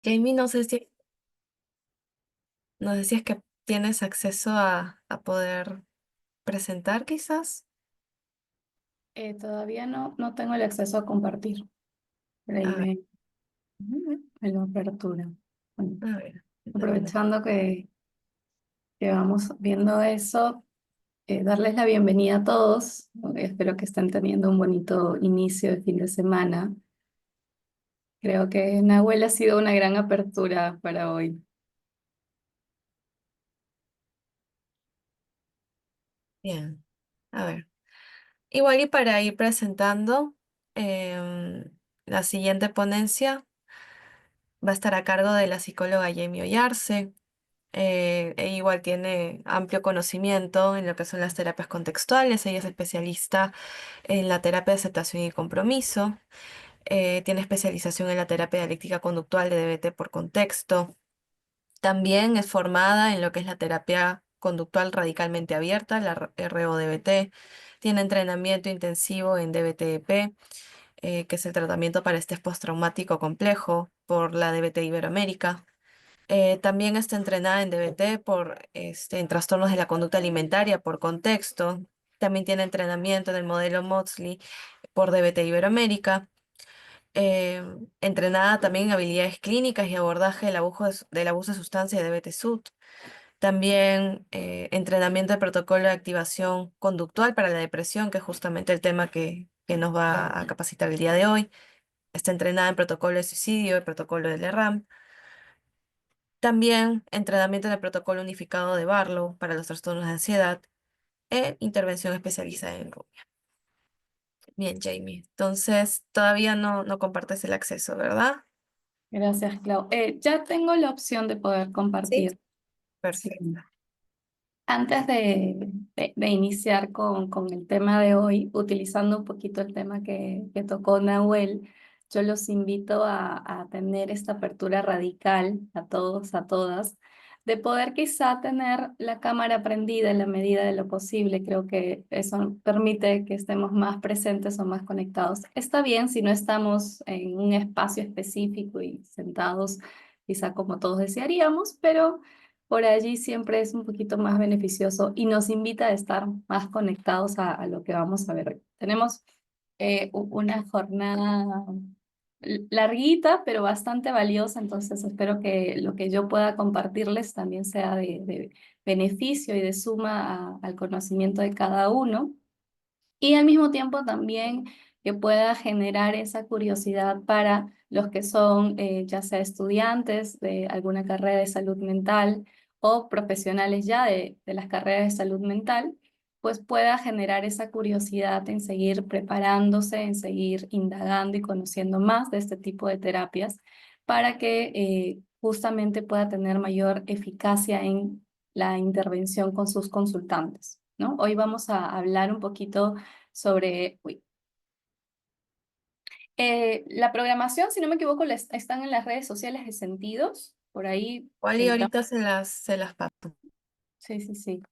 Jamie, no sé si es que tienes acceso a poder presentar quizás. Todavía no tengo el acceso a compartir, pero ahí A ver, me lo apertura. Bueno, a ver, dame una. aprovechando que vamos viendo eso, darles la bienvenida a todos. Espero que estén teniendo un bonito inicio de fin de semana. Creo que Nahuel ha sido una gran apertura para hoy. Bien, a ver. Igual y para ir presentando, la siguiente ponencia va a estar a cargo de la psicóloga Jamie Oyarce. Ella igual tiene amplio conocimiento en lo que son las terapias contextuales. Ella es especialista en la terapia de aceptación y compromiso. Tiene especialización en la terapia dialéctica conductual de DBT por contexto. También es formada en lo que es la terapia conductual radicalmente abierta, la RODBT. Tiene entrenamiento intensivo en DBTEP, que es el tratamiento para estrés postraumático complejo por la DBT Iberoamérica. También está entrenada en DBT en trastornos de la conducta alimentaria por contexto. También tiene entrenamiento en el modelo Maudsley por DBT Iberoamérica. eh, Entrenada también en habilidades clínicas y abordaje del abuso de sustancias de BT-SUT. También entrenamiento de protocolo de activación conductual para la depresión, que es justamente el tema que nos va a capacitar el día de hoy. Está entrenada en protocolo de suicidio y protocolo del RAM. También entrenamiento en el protocolo unificado de Barlow para los trastornos de ansiedad e intervención especializada en rubia. Bien, Jamie. Entonces, todavía no compartes el acceso, ¿verdad? Gracias, Clau. Ya tengo la opción de poder Sí. compartir. Sí. Perfecto. Antes de iniciar con el tema de hoy, utilizando un poquito el tema que tocó Nahuel, yo los invito a tener esta apertura radical a todos, a todas, de poder quizá tener la cámara prendida en la medida de lo posible. Creo que eso permite que estemos más presentes o más conectados. Está bien si no estamos en un espacio específico y sentados, quizá como todos desearíamos, pero por allí siempre es un poquito más beneficioso y nos invita a estar más conectados a lo que vamos a ver hoy. Tenemos una jornada larguita, pero bastante valiosa, entonces espero que lo que yo pueda compartirles también sea de beneficio y de suma al conocimiento de cada uno. Y al mismo tiempo también que pueda generar esa curiosidad para los que son ya sea estudiantes de alguna carrera de salud mental o profesionales ya de las carreras de salud mental, pues pueda generar esa curiosidad en seguir preparándose, en seguir indagando y conociendo más de este tipo de terapias para que justamente pueda tener mayor eficacia en la intervención con sus consultantes, ¿no? Hoy vamos a hablar un poquito sobre la programación, si no me equivoco, están en las redes sociales de Sentidos, por ahí. Igual y ahorita se las paso. Sí, sí, sí.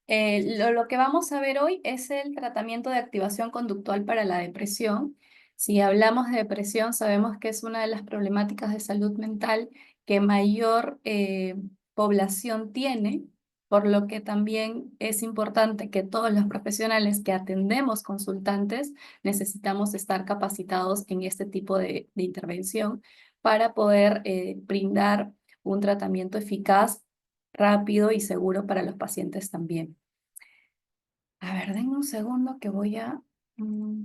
Lo que vamos a ver hoy es el tratamiento de activación conductual para la depresión. Si hablamos de depresión, sabemos que es una de las problemáticas de salud mental que mayor población tiene, por lo que también es importante que todos los profesionales que atendemos consultantes necesitamos estar capacitados en este tipo de intervención para poder brindar un tratamiento eficaz, rápido y seguro para los pacientes también. A ver, denme un segundo que voy a mm,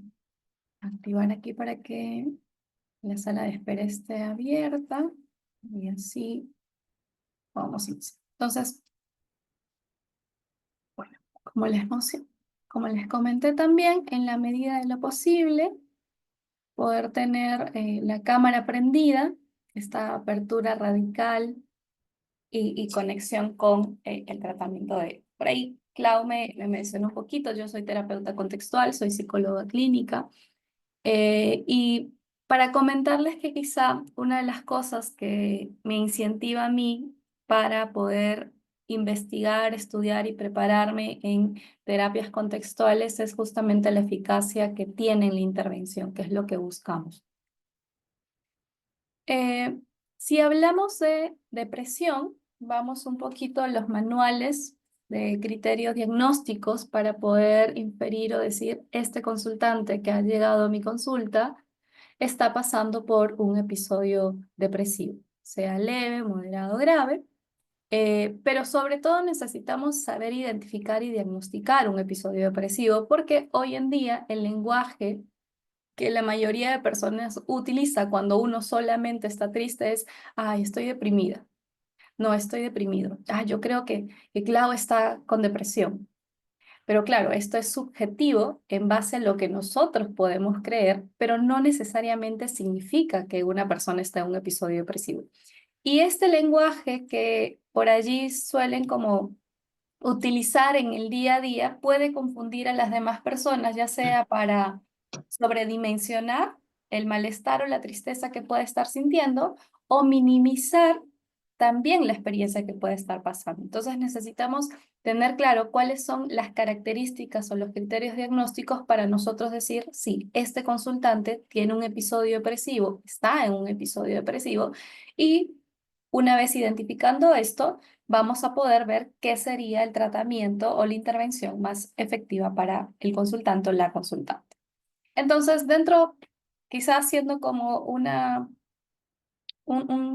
activar aquí para que la sala de espera esté abierta y así vamos a iniciar. Entonces, bueno, como les comenté también, en la medida de lo posible, poder tener la cámara prendida, esta apertura radical y conexión con el tratamiento de... Por ahí, Clau me mencionó un poquito, yo soy terapeuta contextual, soy psicóloga clínica. Y para comentarles que quizá una de las cosas que me incentiva a mí para poder investigar, estudiar y prepararme en terapias contextuales es justamente la eficacia que tiene la intervención, que es lo que buscamos. Eh, Si hablamos de depresión, vamos un poquito a los manuales de criterios diagnósticos para poder inferir o decir, este consultante que ha llegado a mi consulta está pasando por un episodio depresivo, sea leve, moderado, grave, pero sobre todo necesitamos saber identificar y diagnosticar un episodio depresivo porque hoy en día el lenguaje que la mayoría de personas utiliza cuando uno solamente está triste es, ay, estoy deprimida. No, estoy deprimido. Ah, yo creo que Clau está con depresión. Pero claro, esto es subjetivo en base a lo que nosotros podemos creer, pero no necesariamente significa que una persona está en un episodio depresivo. Y este lenguaje que por allí suelen como utilizar en el día a día puede confundir a las demás personas, ya sea para sobredimensionar el malestar o la tristeza que puede estar sintiendo o minimizar también la experiencia que puede estar pasando. Entonces necesitamos tener claro cuáles son las características o los criterios diagnósticos para nosotros decir, sí, este consultante tiene un episodio depresivo, está en un episodio depresivo y una vez identificando esto, vamos a poder ver qué sería el tratamiento o la intervención más efectiva para el consultante o la consultante. Entonces, dentro, quizás siendo como un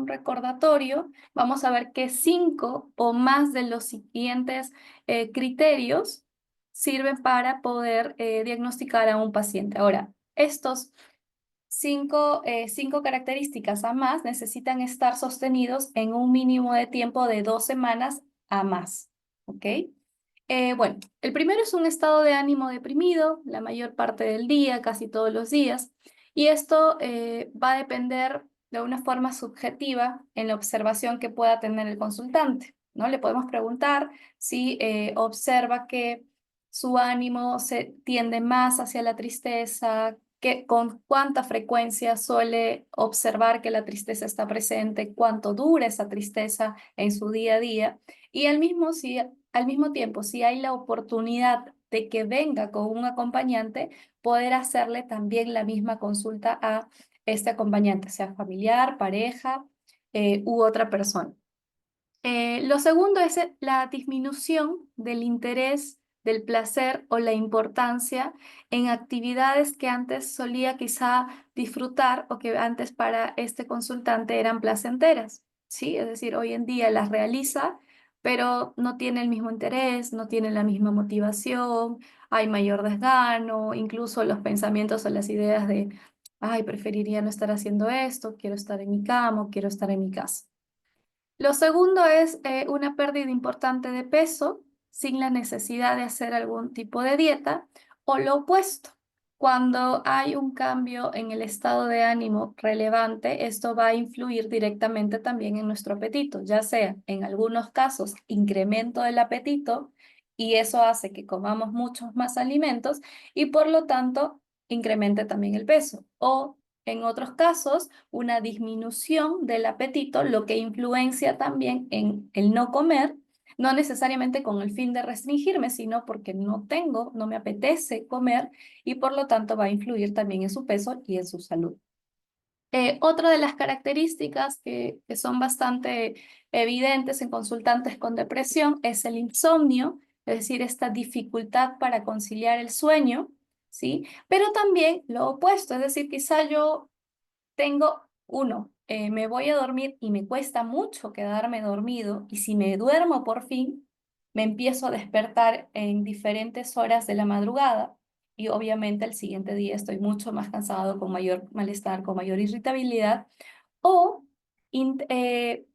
recordatorio, vamos a ver que 5 o más de los siguientes criterios sirven para poder diagnosticar a un paciente. Ahora, estos cinco características a más necesitan estar sostenidos en un mínimo de tiempo de 2 semanas a más. ¿Ok? Bueno, el primero es un estado de ánimo deprimido la mayor parte del día, casi todos los días, y esto va a depender de una forma subjetiva en la observación que pueda tener el consultante, ¿no? Le podemos preguntar si observa que su ánimo se tiende más hacia la tristeza, con cuánta frecuencia suele observar que la tristeza está presente, cuánto dura esa tristeza en su día a día, y al mismo tiempo, si hay la oportunidad de que venga con un acompañante, poder hacerle también la misma consulta a este acompañante, sea familiar, pareja u otra persona. Lo segundo es la disminución del interés, del placer o la importancia en actividades que antes solía quizá disfrutar o que antes para este consultante eran placenteras, ¿sí? Es decir, hoy en día las realiza, pero no tiene el mismo interés, no tiene la misma motivación, hay mayor desgano, incluso los pensamientos o las ideas de, ay, preferiría no estar haciendo esto, quiero estar en mi cama, quiero estar en mi casa. Lo segundo es una pérdida importante de peso sin la necesidad de hacer algún tipo de dieta o lo opuesto. Cuando hay un cambio en el estado de ánimo relevante, esto va a influir directamente también en nuestro apetito, ya sea en algunos casos incremento del apetito y eso hace que comamos muchos más alimentos y por lo tanto incremente también el peso o en otros casos una disminución del apetito, lo que influencia también en el no comer, no necesariamente con el fin de restringirme, sino porque no me apetece comer y por lo tanto va a influir también en su peso y en su salud. Otra de las características que son bastante evidentes en consultantes con depresión es el insomnio, es decir, esta dificultad para conciliar el sueño, ¿sí? Pero también lo opuesto, es decir, quizá yo tengo uno, me voy a dormir y me cuesta mucho quedarme dormido y si me duermo por fin, me empiezo a despertar en diferentes horas de la madrugada y obviamente el siguiente día estoy mucho más cansado, con mayor malestar, con mayor irritabilidad o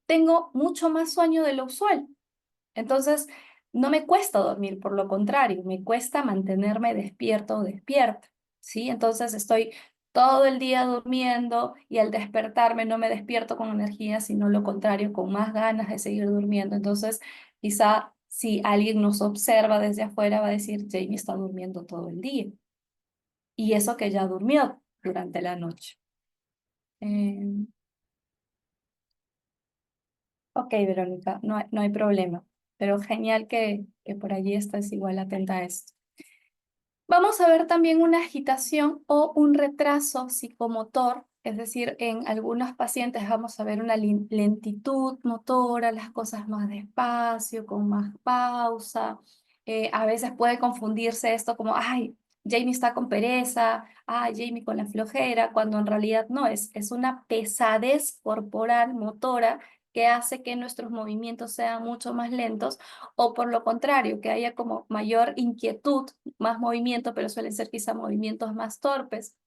tengo mucho más sueño de lo usual. Entonces, no me cuesta dormir, por lo contrario, me cuesta mantenerme despierto o despierta, ¿sí? Entonces estoy todo el día durmiendo y al despertarme no me despierto con energía, sino lo contrario, con más ganas de seguir durmiendo. Entonces, quizá si alguien nos observa desde afuera va a decir, Jamie está durmiendo todo el día. Y eso que ya durmió durante la noche. Eh, ok, Verónica, no hay problema, pero genial que por allí estás igual atenta a esto. Vamos a ver también una agitación o un retraso psicomotor Es decir, en algunos pacientes vamos a ver una lentitud motora, las cosas más despacio, con más pausa. A veces puede confundirse esto como, ay, Jamie está con pereza, ay, Jamie con la flojera, cuando en realidad no, es una pesadez corporal motora que hace que nuestros movimientos sean mucho más lentos, o por lo contrario, que haya como mayor inquietud, más movimiento, pero suelen ser quizá movimientos más torpes.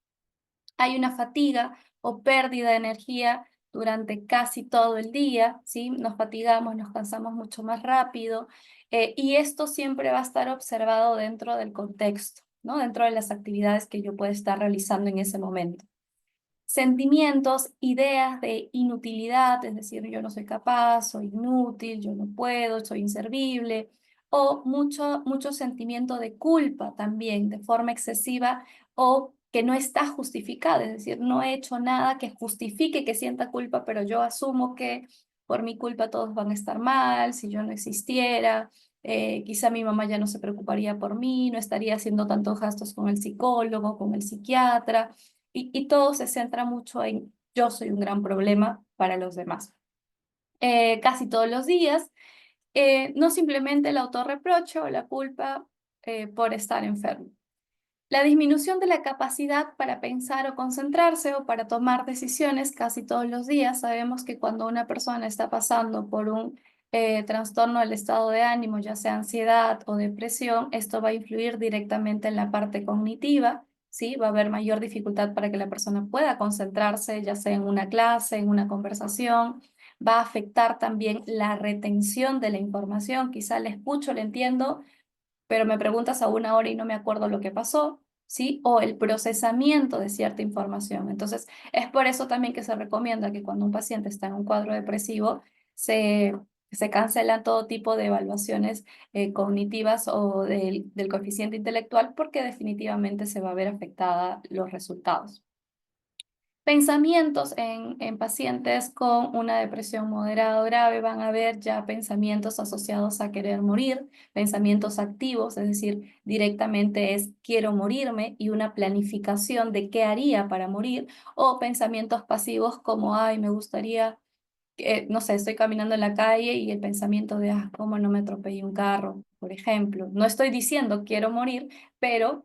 Hay una fatiga o pérdida de energía durante casi todo el día, ¿sí? Nos fatigamos, nos cansamos mucho más rápido, y esto siempre va a estar observado dentro del contexto, ¿no? Dentro de las actividades que yo pueda estar realizando en ese momento. Sentimientos, ideas de inutilidad, es decir, yo no soy capaz, soy inútil, yo no puedo, soy inservible, o mucho sentimiento de culpa también, de forma excesiva o que no está justificada, es decir, no he hecho nada que justifique que sienta culpa, pero yo asumo que por mi culpa todos van a estar mal, si yo no existiera, quizá mi mamá ya no se preocuparía por mí, no estaría haciendo tantos gastos con el psicólogo, con el psiquiatra, y todo se centra mucho en yo soy un gran problema para los demás. Casi todos los días, no simplemente el autorreproche o la culpa por estar enfermo. La disminución de la capacidad para pensar o concentrarse o para tomar decisiones casi todos los días. Sabemos que cuando una persona está pasando por un trastorno del estado de ánimo, ya sea ansiedad o depresión, esto va a influir directamente en la parte cognitiva, ¿sí? Va a haber mayor dificultad para que la persona pueda concentrarse, ya sea en una clase, en una conversación. Va a afectar también la retención de la información. Quizá le escucho, le entiendo, pero me preguntas a una hora y no me acuerdo lo que pasó, ¿sí? O el procesamiento de cierta información. Entonces, es por eso también que se recomienda que cuando un paciente está en un cuadro depresivo, se, se cancelan todo tipo de evaluaciones cognitivas o del coeficiente intelectual, porque definitivamente se va a ver afectada los resultados. Pensamientos en pacientes con una depresión moderada o grave van a haber ya pensamientos asociados a querer morir, pensamientos activos, es decir, directamente es quiero morirme y una planificación de qué haría para morir, o pensamientos pasivos como, ay, me gustaría, no sé, estoy caminando en la calle y el pensamiento de, ah, cómo no me atropellé un carro, por ejemplo. No estoy diciendo quiero morir, pero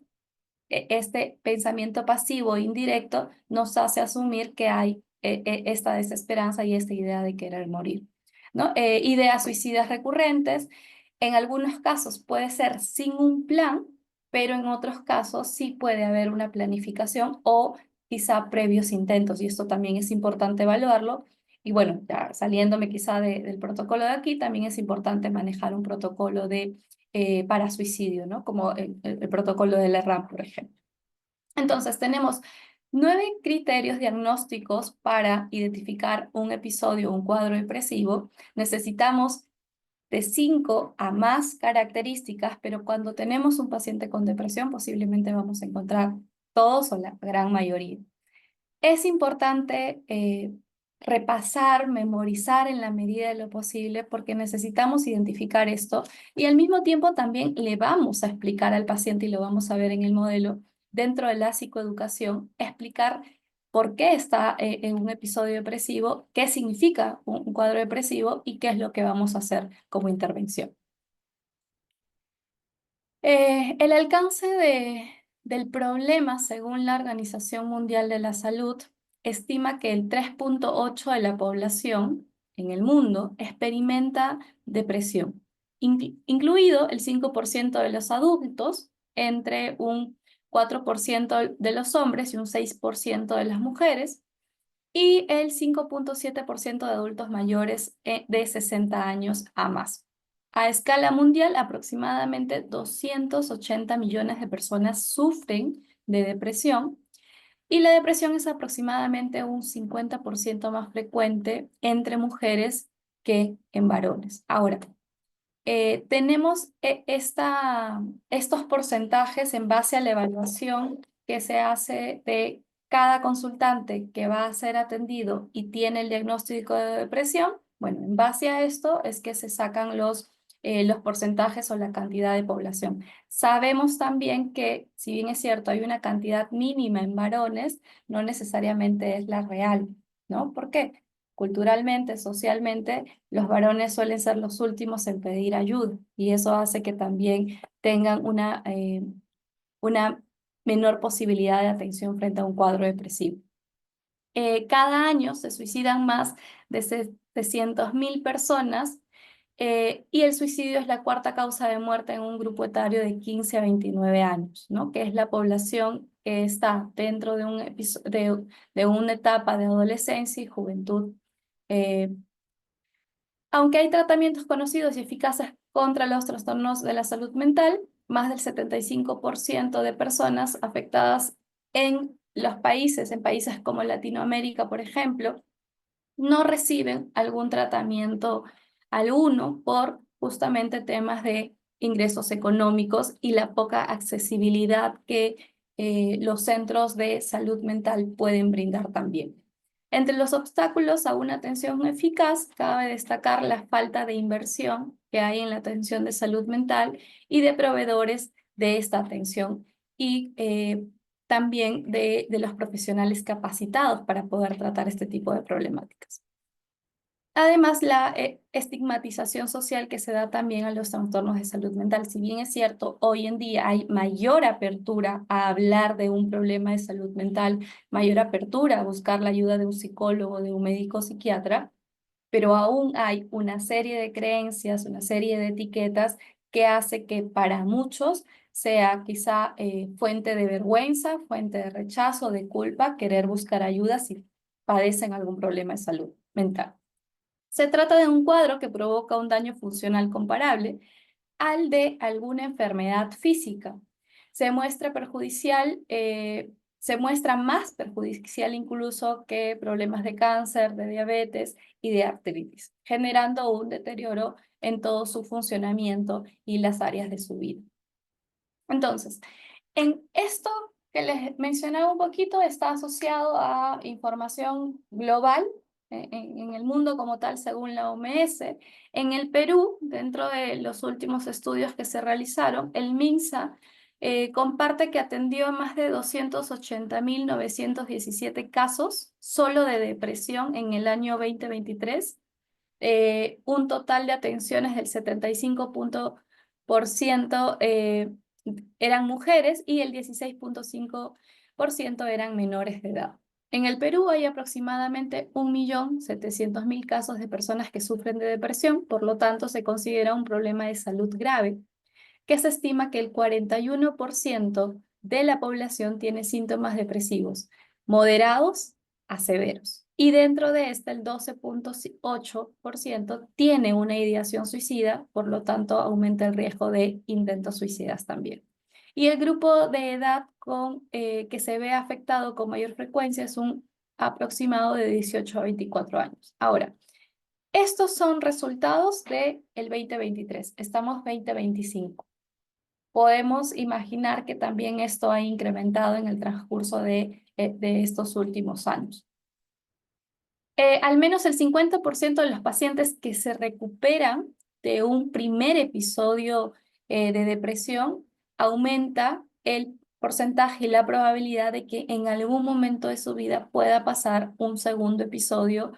este pensamiento pasivo e indirecto nos hace asumir que hay esta desesperanza y esta idea de querer morir, ¿no? Ideas suicidas recurrentes, en algunos casos puede ser sin un plan, pero en otros casos sí puede haber una planificación o quizá previos intentos, y esto también es importante evaluarlo. Y bueno, ya saliéndome quizá del protocolo de aquí, también es importante manejar un protocolo de para suicidio, ¿no? Como el protocolo del RAM, por ejemplo. Entonces, tenemos 9 criterios diagnósticos para identificar un episodio o un cuadro depresivo. Necesitamos de 5 a más características, pero cuando tenemos un paciente con depresión, posiblemente vamos a encontrar todos o la gran mayoría. Es importante repasar, memorizar en la medida de lo posible, porque necesitamos identificar esto y al mismo tiempo también le vamos a explicar al paciente, y lo vamos a ver en el modelo dentro de la psicoeducación, explicar por qué está en un episodio depresivo, qué significa un cuadro depresivo y qué es lo que vamos a hacer como intervención. El alcance del problema, según la Organización Mundial de la Salud, estima que el 3,8 de la población en el mundo experimenta depresión, incluido el 5% de los adultos, entre un 4% de los hombres y un 6% de las mujeres, y el 5,7% de adultos mayores de 60 años a más. A escala mundial, aproximadamente 280 millones de personas sufren de depresión, y la depresión es aproximadamente un 50% más frecuente entre mujeres que en varones. Ahora, tenemos estos porcentajes en base a la evaluación que se hace de cada consultante que va a ser atendido y tiene el diagnóstico de depresión. Bueno, en base a esto es que se sacan los los porcentajes o la cantidad de población. Sabemos también que, si bien es cierto, hay una cantidad mínima en varones, no necesariamente es la real, ¿no? ¿Por qué? Culturalmente, socialmente, los varones suelen ser los últimos en pedir ayuda y eso hace que también tengan una menor posibilidad de atención frente a un cuadro depresivo. Cada año se suicidan más de 700.000 personas y el suicidio es la cuarta causa de muerte en un grupo etario de 15 a 29 años, ¿no? Que es la población que está dentro de, de una etapa de adolescencia y juventud. Eh, Aunque hay tratamientos conocidos y eficaces contra los trastornos de la salud mental, más del 75% de personas afectadas en países como Latinoamérica, por ejemplo, no reciben algún tratamiento alguno por justamente temas de ingresos económicos y la poca accesibilidad que los centros de salud mental pueden brindar también. Entre los obstáculos a una atención eficaz, cabe destacar la falta de inversión que hay en la atención de salud mental y de proveedores de esta atención y también de los profesionales capacitados para poder tratar este tipo de problemáticas. Además, la estigmatización social que se da también a los trastornos de salud mental. Si bien es cierto, hoy en día hay mayor apertura a hablar de un problema de salud mental, mayor apertura a buscar la ayuda de un psicólogo, de un médico psiquiatra, pero aún hay una serie de creencias, una serie de etiquetas que hace que para muchos sea quizá fuente de vergüenza, fuente de rechazo, de culpa, querer buscar ayuda si padecen algún problema de salud mental. Se trata de un cuadro que provoca un daño funcional comparable al de alguna enfermedad física. Se muestra perjudicial, se muestra más perjudicial incluso que problemas de cáncer, de diabetes y de artritis, generando un deterioro en todo su funcionamiento y las áreas de su vida. Entonces, en esto que les mencionaba un poquito está asociado a información global en el mundo como tal, según la OMS. En el Perú, dentro de los últimos estudios que se realizaron, el MINSA comparte que atendió a más de 280.917 casos solo de depresión en el año 2023, un total de atenciones del 75% eran mujeres y el 16,5% eran menores de edad. En el Perú hay aproximadamente 1.700.000 casos de personas que sufren de depresión, por lo tanto se considera un problema de salud grave, que se estima que el 41% de la población tiene síntomas depresivos, moderados a severos. Y dentro de esta, el 12,8% tiene una ideación suicida, por lo tanto, aumenta el riesgo de intentos suicidas también. Y el grupo de edad que se ve afectado con mayor frecuencia es un aproximado de 18 a 24 años. Ahora, estos son resultados del 2023. Estamos 2025. Podemos imaginar que también esto ha incrementado en el transcurso de estos últimos años. Al menos el 50% de los pacientes que se recuperan de un primer episodio de depresión aumenta el porcentaje y la probabilidad de que en algún momento de su vida pueda pasar un segundo episodio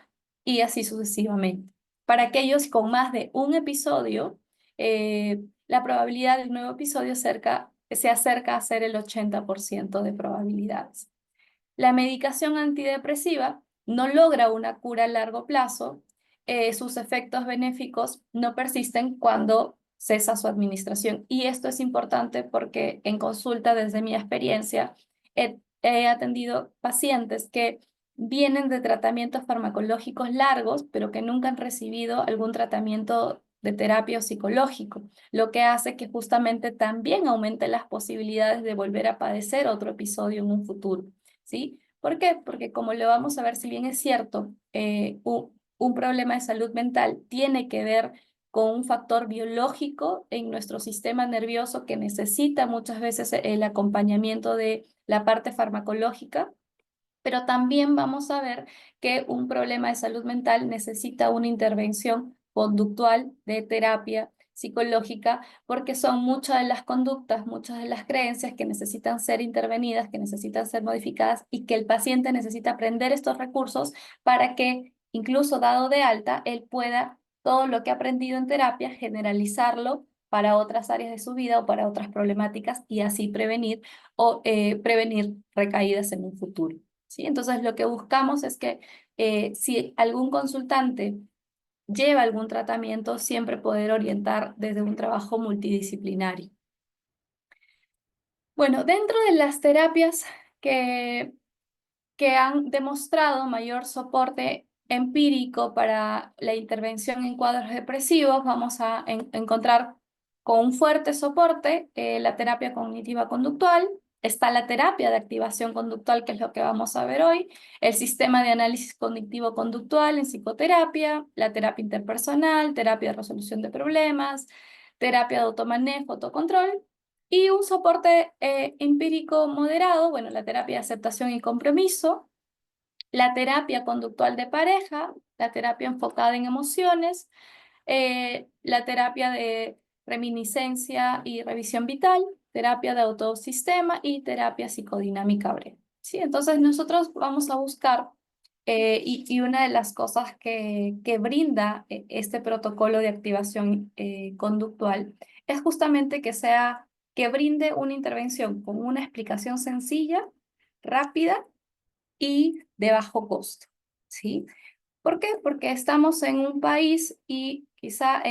y así sucesivamente. Para aquellos con más de un episodio, la probabilidad del nuevo episodio se acerca a ser el 80% de probabilidades. La medicación antidepresiva no logra una cura a largo plazo, sus efectos benéficos no persisten cuando cesa su administración. Y esto es importante porque en consulta, desde mi experiencia, he atendido pacientes que vienen de tratamientos farmacológicos largos, pero que nunca han recibido algún tratamiento de terapia o psicológico, lo que hace que justamente también aumente las posibilidades de volver a padecer otro episodio en un futuro. ¿Sí? ¿Por qué? Porque como lo vamos a ver, si bien es cierto, un problema de salud mental tiene que ver con un factor biológico en nuestro sistema nervioso que necesita muchas veces el acompañamiento de la parte farmacológica, pero también vamos a ver que un problema de salud mental necesita una intervención conductual de terapia psicológica, porque son muchas de las conductas, muchas de las creencias que necesitan ser intervenidas, que necesitan ser modificadas y que el paciente necesita aprender estos recursos para que, incluso dado de alta, él pueda todo lo que ha aprendido en terapia, generalizarlo para otras áreas de su vida o para otras problemáticas y así prevenir o prevenir recaídas en un futuro. ¿Sí? Entonces, lo que buscamos es que si algún consultante lleva algún tratamiento, siempre poder orientar desde un trabajo multidisciplinario. Bueno, dentro de las terapias que, que han demostrado mayor soporte empírico para la intervención en cuadros depresivos, vamos a encontrar con un fuerte soporte la terapia cognitiva conductual. Está la terapia de activación conductual, que es lo que vamos a ver hoy, el sistema de análisis cognitivo-conductual en psicoterapia, la terapia interpersonal, terapia de resolución de problemas, terapia de automanejo, autocontrol, y un soporte empírico moderado, bueno, la terapia de aceptación y compromiso, la terapia conductual de pareja, la terapia enfocada en emociones, la terapia de reminiscencia y revisión vital, terapia de autosistema y terapia psicodinámica breve. ¿Sí? Entonces nosotros vamos a buscar, y una de las cosas que brinda este protocolo de activación conductual es justamente que brinde una intervención con una explicación sencilla, rápida y de bajo costo. ¿Sí? ¿Por qué? Porque estamos en un país y quizá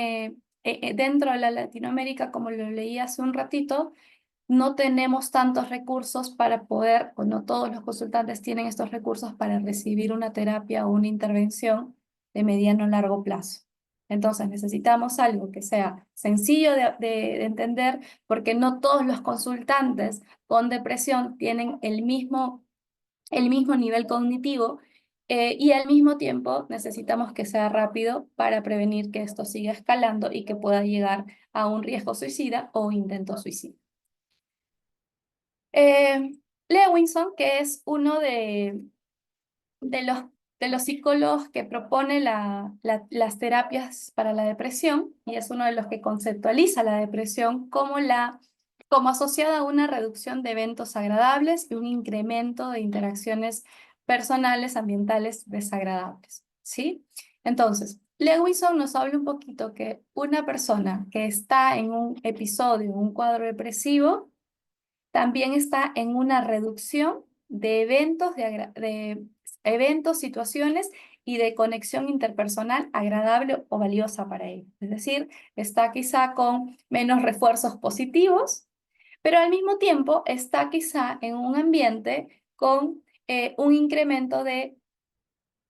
dentro de la Latinoamérica, como lo leí hace un ratito, no tenemos tantos recursos para poder, o no todos los consultantes tienen estos recursos para recibir una terapia o una intervención de mediano a largo plazo. Entonces necesitamos algo que sea sencillo de entender, porque no todos los consultantes con depresión tienen el mismo nivel cognitivo, y al mismo tiempo necesitamos que sea rápido para prevenir que esto siga escalando y que pueda llegar a un riesgo suicida o intento suicida. Eh, Lewinson, que es uno de los, de los psicólogos que propone las terapias para la depresión, y es uno de los que conceptualiza la depresión como asociada a una reducción de eventos agradables y un incremento de interacciones personales, ambientales desagradables. ¿Sí? Entonces, Lewinson nos habla un poquito que una persona que está en un episodio, un cuadro depresivo, también está en una reducción de de eventos, situaciones y de conexión interpersonal agradable o valiosa para él. Es decir, está quizá con menos refuerzos positivos, pero al mismo tiempo está quizá en un ambiente con un incremento de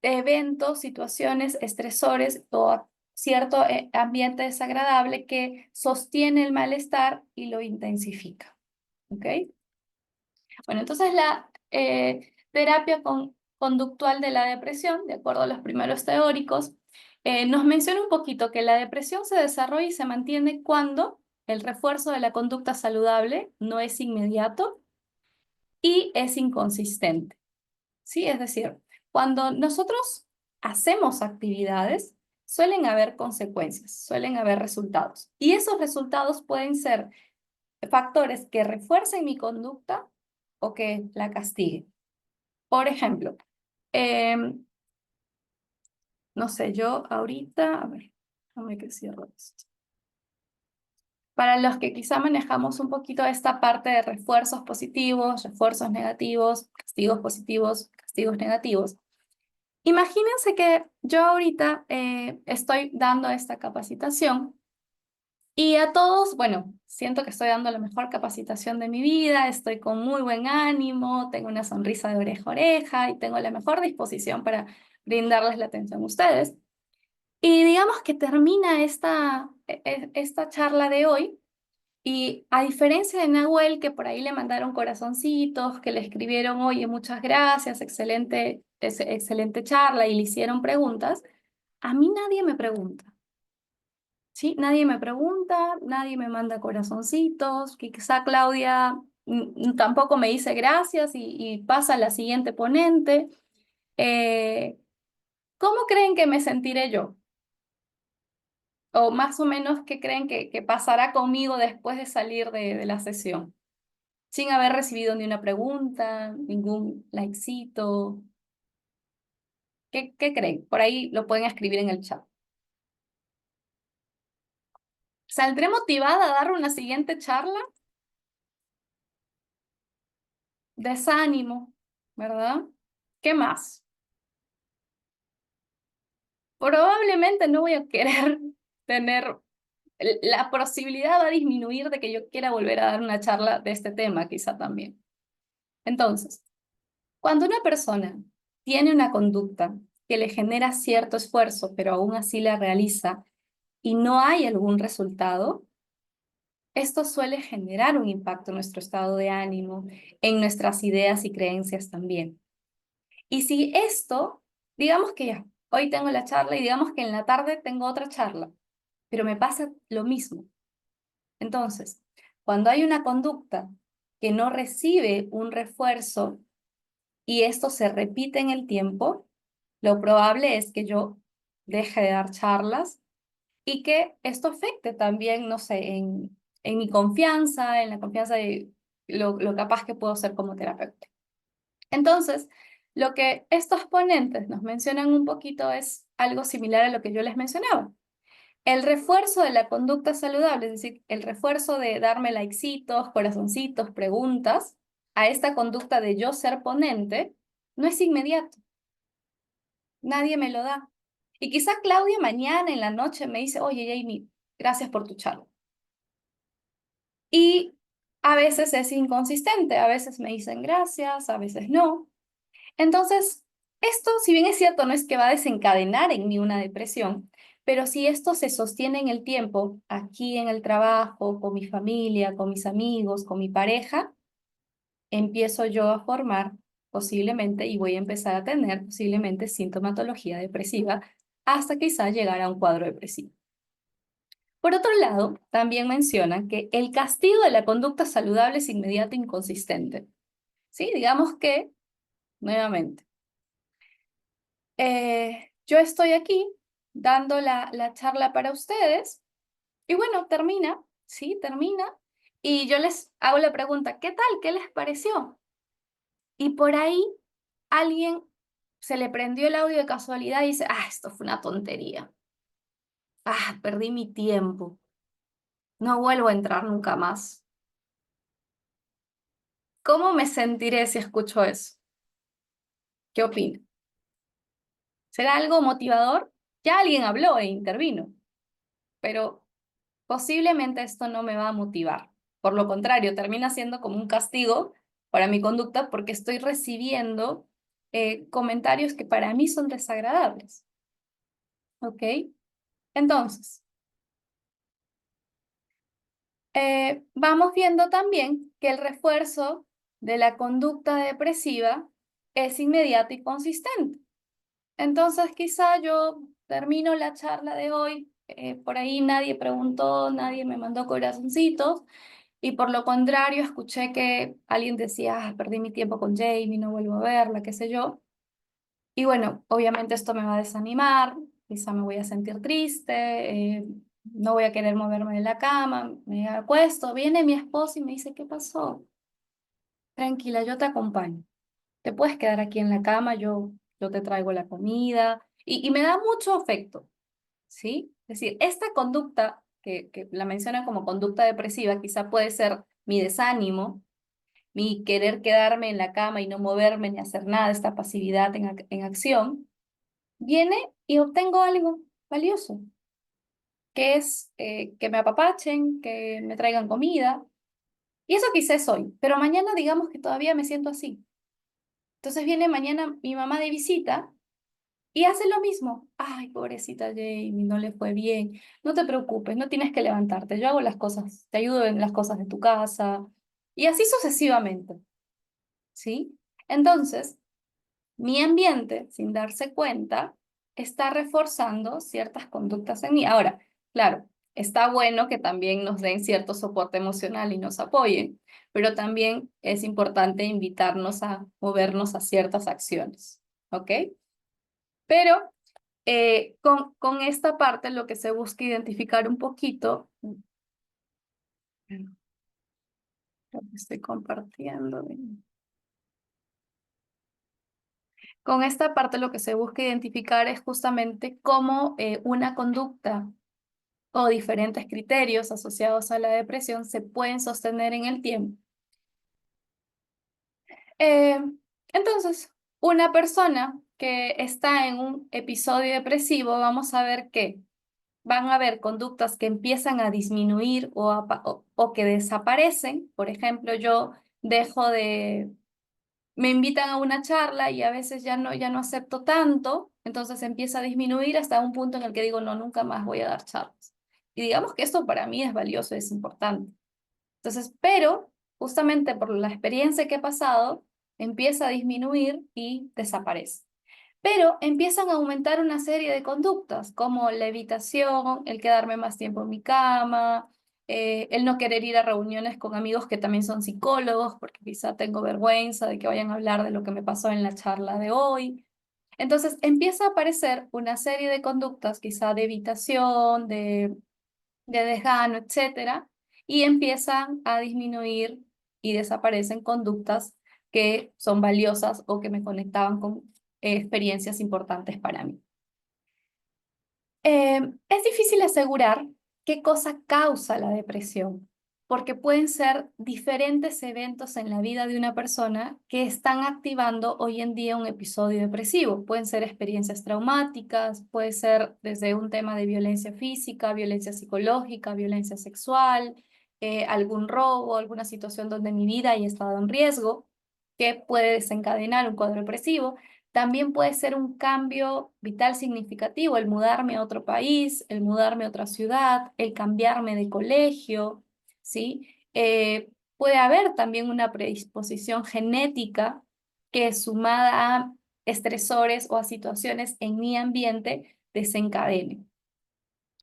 eventos, situaciones, estresores o cierto ambiente desagradable que sostiene el malestar y lo intensifica. ¿Ok? Bueno, entonces la terapia conductual de la depresión, de acuerdo a los primeros teóricos, nos menciona un poquito que la depresión se desarrolla y se mantiene cuando el refuerzo de la conducta saludable no es inmediato y es inconsistente. ¿Sí? Es decir, cuando nosotros hacemos actividades, suelen haber consecuencias, suelen haber resultados. Y esos resultados pueden ser factores que refuercen mi conducta o que la castiguen. Por ejemplo, em, no sé, yo ahorita, a ver, déjame que cierro esto. Para los que quizá manejamos un poquito esta parte de refuerzos positivos, refuerzos negativos, castigos negativos, imagínense que yo ahorita estoy dando esta capacitación. Y a todos, bueno, siento que estoy dando la mejor capacitación de mi vida, estoy con muy buen ánimo, tengo una sonrisa de oreja a oreja y tengo la mejor disposición para brindarles la atención a ustedes. Y digamos que termina esta charla de hoy y a diferencia de Nahuel, que por ahí le mandaron corazoncitos, que le escribieron, oye, muchas gracias, excelente charla y le hicieron preguntas, a mí nadie me pregunta. ¿Sí? Nadie me pregunta, nadie me manda corazoncitos, quizá Claudia tampoco me dice gracias y pasa a la siguiente ponente. Eh, ¿Cómo creen que me sentiré yo? O más o menos, ¿qué creen que pasará conmigo después de salir de la sesión? Sin haber recibido ni una pregunta, ningún likecito. ¿Qué creen? Por ahí lo pueden escribir en el chat. ¿Saldré motivada a dar una siguiente charla? Desánimo, ¿verdad? ¿Qué más? Probablemente no voy a querer tener, la posibilidad va a disminuir de que yo quiera volver a dar una charla de este tema, quizá también. Entonces, cuando una persona tiene una conducta que le genera cierto esfuerzo, pero aún así la realiza y no hay algún resultado, esto suele generar un impacto en nuestro estado de ánimo, en nuestras ideas y creencias también. Y si esto, digamos que ya, hoy tengo la charla y digamos que en la tarde tengo otra charla, pero me pasa lo mismo. Entonces, cuando hay una conducta que no recibe un refuerzo y esto se repite en el tiempo, lo probable es que yo deje de dar charlas y que esto afecte también, no sé, en mi confianza, en la confianza de lo capaz que puedo ser como terapeuta. Entonces, lo que estos ponentes nos mencionan un poquito es algo similar a lo que yo les mencionaba. El refuerzo de la conducta saludable, es decir, el refuerzo de darme likecitos, corazoncitos, preguntas a esta conducta de yo ser ponente, no es inmediato. Nadie me lo da. Y quizá Claudia mañana en la noche me dice, oye, Jamie, gracias por tu charla. Y a veces es inconsistente, a veces me dicen gracias, a veces no. Entonces, esto, si bien es cierto, no es que va a desencadenar en mí una depresión, pero si esto se sostiene en el tiempo, aquí en el trabajo, con mi familia, con mis amigos, con mi pareja, empiezo yo a formar posiblemente y voy a empezar a tener posiblemente sintomatología depresiva hasta quizá llegar a un cuadro depresivo. Por otro lado, también mencionan que el castigo de la conducta saludable es inmediato e inconsistente. ¿Sí? Digamos que, nuevamente, yo estoy aquí dando la charla para ustedes y bueno, termina, ¿sí? Termina y yo les hago la pregunta, ¿qué tal? ¿Qué les pareció? Y por ahí alguien se le prendió el audio de casualidad y dice, esto fue una tontería. Perdí mi tiempo. No vuelvo a entrar nunca más. ¿Cómo me sentiré si escucho eso? ¿Qué opina? ¿Será algo motivador? Ya alguien habló e intervino, pero posiblemente esto no me va a motivar. Por lo contrario, termina siendo como un castigo para mi conducta porque estoy recibiendo comentarios que para mí son desagradables. ¿Ok? Entonces, vamos viendo también que el refuerzo de la conducta depresiva es inmediato y consistente. Entonces, quizá yo termino la charla de hoy, por ahí nadie preguntó, nadie me mandó corazoncitos, y por lo contrario, escuché que alguien decía, perdí mi tiempo con Jamie, no vuelvo a verla, qué sé yo. Y bueno, obviamente esto me va a desanimar, quizá me voy a sentir triste, no voy a querer moverme de la cama, me acuesto, viene mi esposo y me dice, ¿qué pasó? Tranquila, yo te acompaño. Te puedes quedar aquí en la cama, yo te traigo la comida. Y me da mucho afecto, ¿sí? Es decir, esta conducta que la mencionan como conducta depresiva, quizá puede ser mi desánimo, mi querer quedarme en la cama y no moverme ni hacer nada, esta pasividad en acción, viene y obtengo algo valioso, que es que me apapachen, que me traigan comida. Y eso quizás es hoy, pero mañana digamos que todavía me siento así. Entonces viene mañana mi mamá de visita y hace lo mismo. Ay, pobrecita Jamie, no le fue bien. No te preocupes, no tienes que levantarte. Yo hago las cosas, te ayudo en las cosas de tu casa. Y así sucesivamente, ¿sí? Entonces, mi ambiente, sin darse cuenta, está reforzando ciertas conductas en mí. Ahora, claro, está bueno que también nos den cierto soporte emocional y nos apoyen, pero también es importante invitarnos a movernos a ciertas acciones, ¿ok? Pero Con esta parte lo que se busca identificar un poquito, lo que estoy compartiendo. Con esta parte lo que se busca identificar es justamente cómo una conducta o diferentes criterios asociados a la depresión se pueden sostener en el tiempo. Eh, entonces, una persona que está en un episodio depresivo, vamos a ver que van a haber conductas que empiezan a disminuir o que desaparecen. Por ejemplo, yo dejo de, me invitan a una charla y a veces ya no acepto tanto, entonces empieza a disminuir hasta un punto en el que digo, no, nunca más voy a dar charlas. Y digamos que esto para mí es valioso, es importante. Entonces, pero justamente por la experiencia que he pasado, empieza a disminuir y desaparece. Pero empiezan a aumentar una serie de conductas, como la evitación, el quedarme más tiempo en mi cama, el no querer ir a reuniones con amigos que también son psicólogos, porque quizá tengo vergüenza de que vayan a hablar de lo que me pasó en la charla de hoy. Entonces empieza a aparecer una serie de conductas, quizá de evitación, de desgano, etcétera, y empiezan a disminuir y desaparecen conductas que son valiosas o que me conectaban con experiencias importantes para mí. Es difícil asegurar qué cosa causa la depresión, porque pueden ser diferentes eventos en la vida de una persona que están activando hoy en día un episodio depresivo. Pueden ser experiencias traumáticas, puede ser desde un tema de violencia física, violencia psicológica, violencia sexual, algún robo, alguna situación donde mi vida haya estado en riesgo, que puede desencadenar un cuadro depresivo. También puede ser un cambio vital significativo, el mudarme a otro país, el mudarme a otra ciudad, el cambiarme de colegio, ¿sí? Puede haber también una predisposición genética que sumada a estresores o a situaciones en mi ambiente desencadene.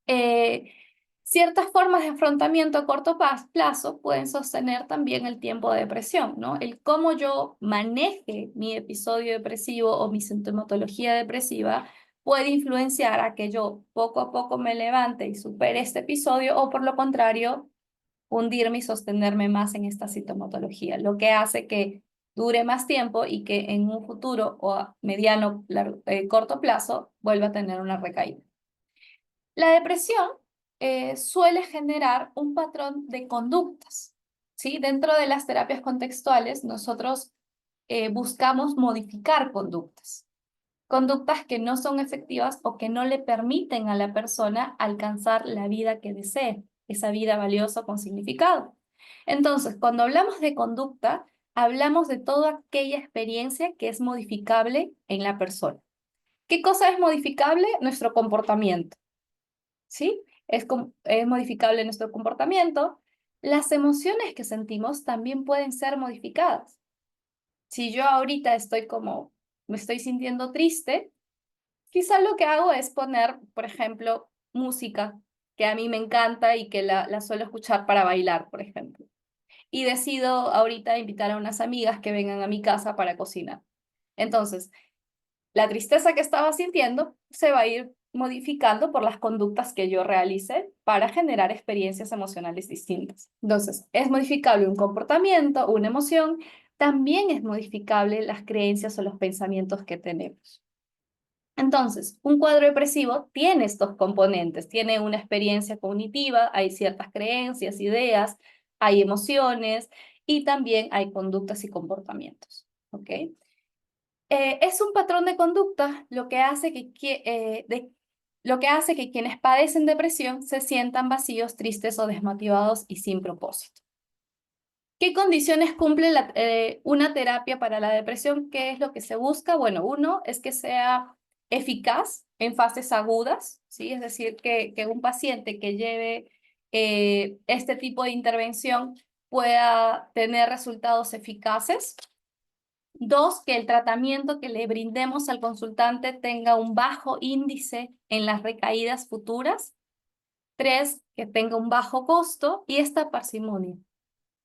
Eh, Ciertas formas de afrontamiento a corto plazo pueden sostener también el tiempo de depresión, ¿no? El cómo yo maneje mi episodio depresivo o mi sintomatología depresiva puede influenciar a que yo poco a poco me levante y supere este episodio o por lo contrario, hundirme y sostenerme más en esta sintomatología, lo que hace que dure más tiempo y que en un futuro o a mediano, corto plazo vuelva a tener una recaída. La depresión suele generar un patrón de conductas, ¿sí? Dentro de las terapias contextuales, nosotros buscamos modificar conductas, conductas que no son efectivas o que no le permiten a la persona alcanzar la vida que desee, esa vida valiosa con significado. Entonces, cuando hablamos de conducta, hablamos de toda aquella experiencia que es modificable en la persona. ¿Qué cosa es modificable? Nuestro comportamiento. ¿Sí? Es modificable nuestro comportamiento. Las emociones que sentimos también pueden ser modificadas. Si yo ahorita estoy como, me estoy sintiendo triste, quizá lo que hago es poner, por ejemplo, música que a mí me encanta y que la suelo escuchar para bailar, por ejemplo. Y decido ahorita invitar a unas amigas que vengan a mi casa para cocinar. Entonces, la tristeza que estaba sintiendo se va a ir modificando por las conductas que yo realice para generar experiencias emocionales distintas. Entonces, es modificable un comportamiento, una emoción, también es modificable las creencias o los pensamientos que tenemos. Entonces, un cuadro depresivo tiene estos componentes, tiene una experiencia cognitiva, hay ciertas creencias, ideas, hay emociones y también hay conductas y comportamientos. ¿Ok? Es un patrón de conducta lo que hace que quienes padecen depresión se sientan vacíos, tristes o desmotivados y sin propósito. ¿Qué condiciones cumple una terapia para la depresión? ¿Qué es lo que se busca? Bueno, uno es que sea eficaz en fases agudas, ¿sí? Es decir, que un paciente que lleve este tipo de intervención pueda tener resultados eficaces. Dos, que el tratamiento que le brindemos al consultante tenga un bajo índice en las recaídas futuras. Tres, que tenga un bajo costo y esta parsimonia.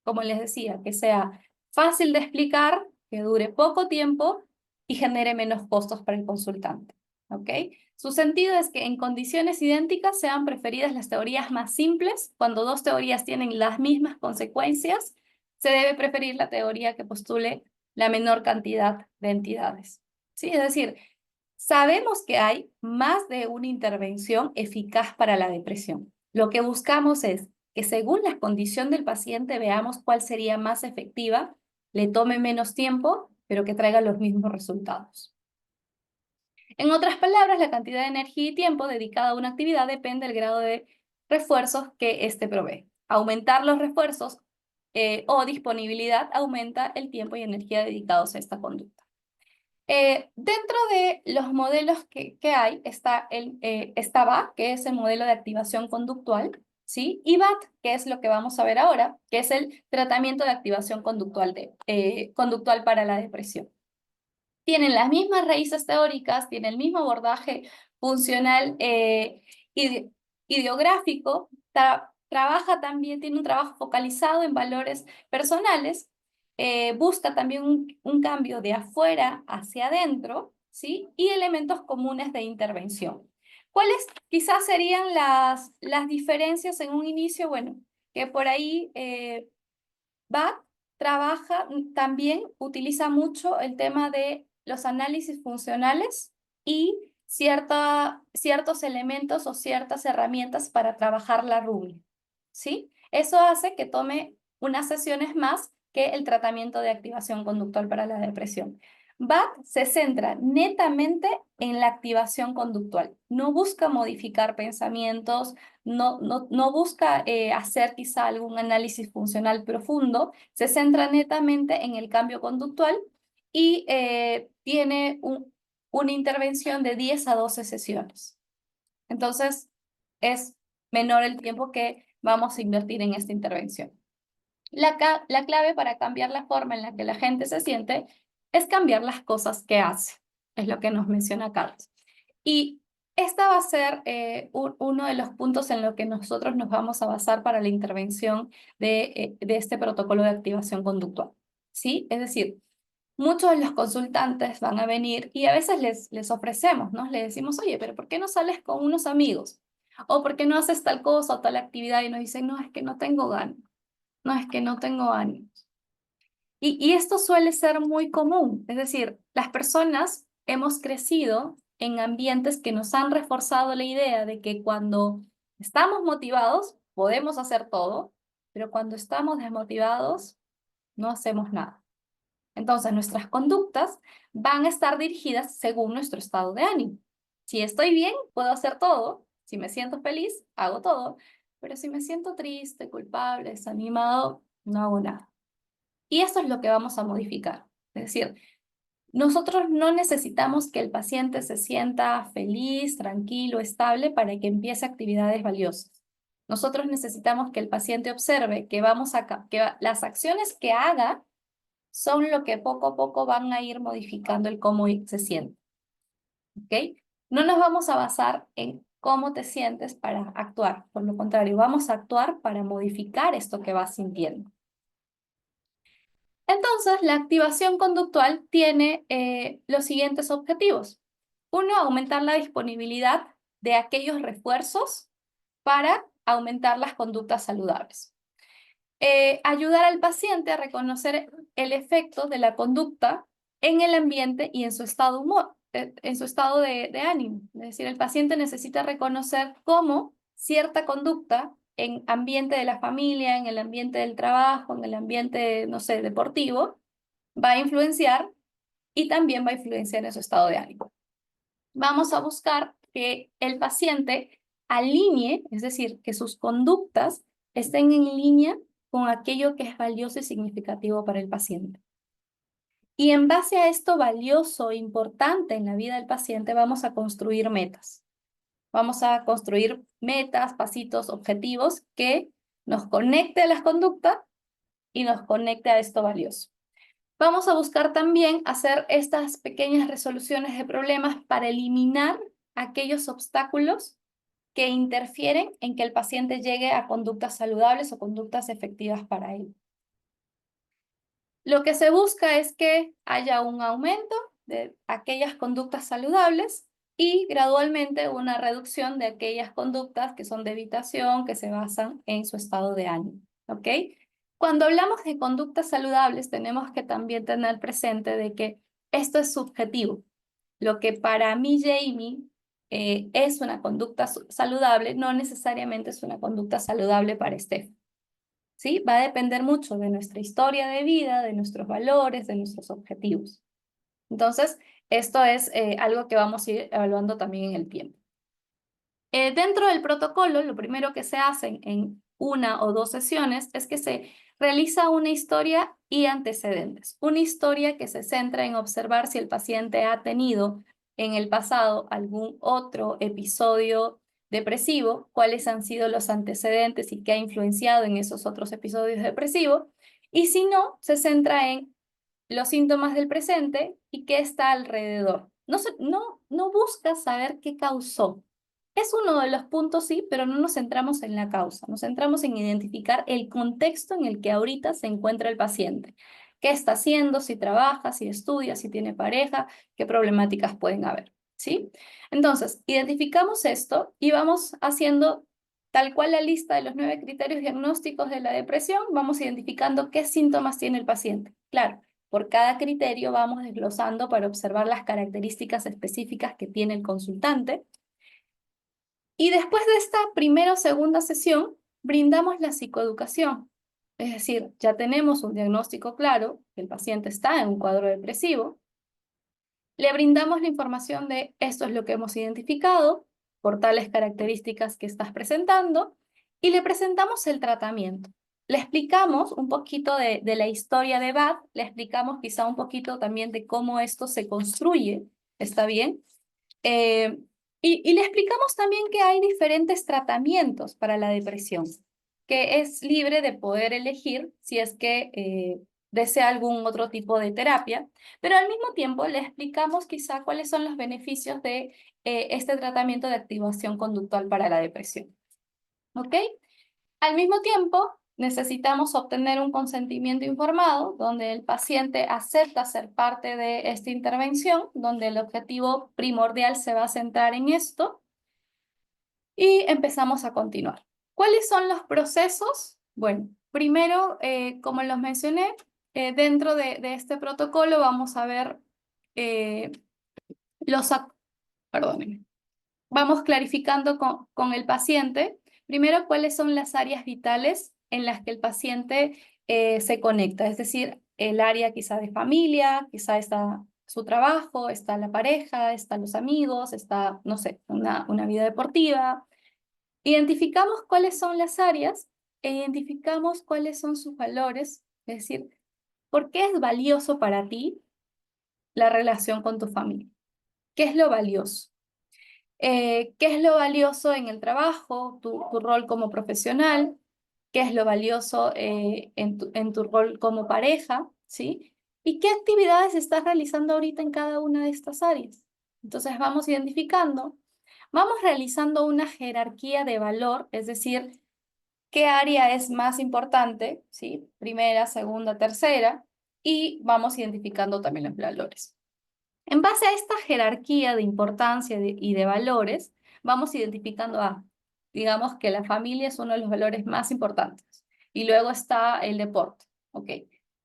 Como les decía, que sea fácil de explicar, que dure poco tiempo y genere menos costos para el consultante. ¿ok? Su sentido es que en condiciones idénticas sean preferidas las teorías más simples. Cuando dos teorías tienen las mismas consecuencias, se debe preferir la teoría que postule la menor cantidad de entidades. ¿Sí? Es decir, sabemos que hay más de una intervención eficaz para la depresión. Lo que buscamos es que según la condición del paciente veamos cuál sería más efectiva, le tome menos tiempo, pero que traiga los mismos resultados. En otras palabras, la cantidad de energía y tiempo dedicada a una actividad depende del grado de refuerzos que éste provee. Aumentar los refuerzos o disponibilidad aumenta el tiempo y energía dedicados a esta conducta. Dentro de los modelos que hay está BAC, que es el modelo de activación conductual, ¿sí? Y BAT, que es lo que vamos a ver ahora, que es el tratamiento de activación conductual para la depresión. Tienen las mismas raíces teóricas, tienen el mismo abordaje funcional ideográfico, trabaja también, tiene un trabajo focalizado en valores personales, busca también un cambio de afuera hacia adentro, ¿sí? Y elementos comunes de intervención. ¿Cuáles quizás serían las diferencias en un inicio? Bueno, que por ahí BAT trabaja, también utiliza mucho el tema de los análisis funcionales y ciertos elementos o ciertas herramientas para trabajar la RUBI, ¿sí? Eso hace que tome unas sesiones más que el tratamiento de activación conductual para la depresión. BAT se centra netamente en la activación conductual. No busca modificar pensamientos, no busca hacer quizá algún análisis funcional profundo, se centra netamente en el cambio conductual y tiene una intervención de 10 a 12 sesiones. Entonces, es menor el tiempo que vamos a invertir en esta intervención. La clave para cambiar la forma en la que la gente se siente es cambiar las cosas que hace, es lo que nos menciona Carlos. Y esta va a ser uno de los puntos en los que nosotros nos vamos a basar para la intervención de este protocolo de activación conductual, ¿sí? Es decir, muchos de los consultantes van a venir y a veces les ofrecemos, ¿no? Les decimos, oye, pero ¿por qué no sales con unos amigos? ¿O por qué no haces tal cosa o tal actividad? Y nos dicen, no, es que no tengo ganas, no, es que no tengo ánimos. Y esto suele ser muy común, es decir, las personas hemos crecido en ambientes que nos han reforzado la idea de que cuando estamos motivados podemos hacer todo, pero cuando estamos desmotivados no hacemos nada. Entonces, nuestras conductas van a estar dirigidas según nuestro estado de ánimo. Si estoy bien, puedo hacer todo. Si me siento feliz, hago todo. Pero si me siento triste, culpable, desanimado, no hago nada. Y eso es lo que vamos a modificar. Es decir, nosotros no necesitamos que el paciente se sienta feliz, tranquilo, estable para que empiece actividades valiosas. Nosotros necesitamos que el paciente observe que las acciones que haga son lo que poco a poco van a ir modificando el cómo se siente. ¿Ok? No nos vamos a basar en cómo te sientes para actuar. Por lo contrario, vamos a actuar para modificar esto que vas sintiendo. Entonces, la activación conductual tiene los siguientes objetivos. Uno, aumentar la disponibilidad de aquellos refuerzos para aumentar las conductas saludables. Ayudar al paciente a reconocer el efecto de la conducta en el ambiente y en su estado en su estado de ánimo. Es decir, el paciente necesita reconocer cómo cierta conducta en ambiente de la familia, en el ambiente del trabajo, en el ambiente, no sé, deportivo, va a influenciar y también va a influenciar en su estado de ánimo. Vamos a buscar que el paciente alinee, es decir, que sus conductas estén en línea con aquello que es valioso y significativo para el paciente. Y en base a esto valioso e importante en la vida del paciente, vamos a construir metas. Vamos a construir metas, pasitos, objetivos que nos conecte a las conductas y nos conecte a esto valioso. Vamos a buscar también hacer estas pequeñas resoluciones de problemas para eliminar aquellos obstáculos que interfieren en que el paciente llegue a conductas saludables o conductas efectivas para él. Lo que se busca es que haya un aumento de aquellas conductas saludables y gradualmente una reducción de aquellas conductas que son de evitación, que se basan en su estado de ánimo. ¿Ok? Cuando hablamos de conductas saludables, tenemos que también tener presente de que esto es subjetivo. Lo que para mí, Jamie, es una conducta saludable, no necesariamente es una conducta saludable para Steph. ¿Sí? Va a depender mucho de nuestra historia de vida, de nuestros valores, de nuestros objetivos. Entonces, esto es algo que vamos a ir evaluando también en el tiempo. Dentro del protocolo, lo primero que se hace en una o dos sesiones es que se realiza una historia y antecedentes. Una historia que se centra en observar si el paciente ha tenido en el pasado algún otro episodio depresivo, cuáles han sido los antecedentes y qué ha influenciado en esos otros episodios depresivos. Y si no, se centra en los síntomas del presente y qué está alrededor. No busca saber qué causó. Es uno de los puntos, sí, pero no nos centramos en la causa, nos centramos en identificar el contexto en el que ahorita se encuentra el paciente. ¿Qué está haciendo? Si trabaja, si estudia, si tiene pareja, qué problemáticas pueden haber, ¿sí? Entonces, identificamos esto y vamos haciendo tal cual la lista de los 9 criterios diagnósticos de la depresión, vamos identificando qué síntomas tiene el paciente. Claro, por cada criterio vamos desglosando para observar las características específicas que tiene el consultante. Y después de esta primera o segunda sesión, brindamos la psicoeducación. Es decir, ya tenemos un diagnóstico claro, que el paciente está en un cuadro depresivo. Le brindamos la información de esto es lo que hemos identificado por tales características que estás presentando y le presentamos el tratamiento. Le explicamos un poquito de la historia de BAD, le explicamos quizá un poquito también de cómo esto se construye, ¿está bien? Eh, y le explicamos también que hay diferentes tratamientos para la depresión, que es libre de poder elegir si es que desea algún otro tipo de terapia, pero al mismo tiempo le explicamos quizá cuáles son los beneficios de este tratamiento de activación conductual para la depresión. ¿Ok? Al mismo tiempo, necesitamos obtener un consentimiento informado donde el paciente acepta ser parte de esta intervención, donde el objetivo primordial se va a centrar en esto y empezamos a continuar. ¿Cuáles son los procesos? Bueno, primero, como los mencioné, dentro de este protocolo vamos a ver eh, los... Perdónenme. Vamos clarificando con el paciente, primero, cuáles son las áreas vitales en las que el paciente se conecta, es decir, el área quizá de familia, quizá está su trabajo, está la pareja, están los amigos, está, no sé, una vida deportiva. Identificamos cuáles son las áreas e identificamos cuáles son sus valores, es decir, ¿por qué es valioso para ti la relación con tu familia? ¿Qué es lo valioso? ¿Qué es lo valioso en el trabajo, tu rol como profesional? ¿Qué es lo valioso en tu rol como pareja? ¿Sí? ¿Y qué actividades estás realizando ahorita en cada una de estas áreas? Entonces vamos identificando, vamos realizando una jerarquía de valor, es decir, qué área es más importante, ¿sí? Primera, segunda, tercera, y vamos identificando también los valores. En base a esta jerarquía de importancia y de valores, vamos identificando digamos que la familia es uno de los valores más importantes. Y luego está el deporte. ¿Ok?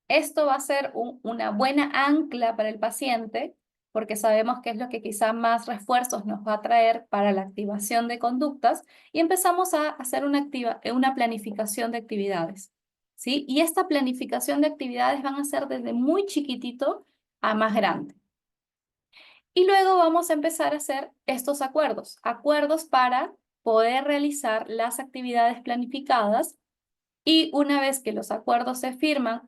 Esto va a ser una buena ancla para el paciente porque sabemos que es lo que quizá más refuerzos nos va a traer para la activación de conductas y empezamos a hacer una planificación de actividades. ¿Sí? Y esta planificación de actividades van a ser desde muy chiquitito a más grande. Y luego vamos a empezar a hacer estos acuerdos, acuerdos para poder realizar las actividades planificadas y una vez que los acuerdos se firman,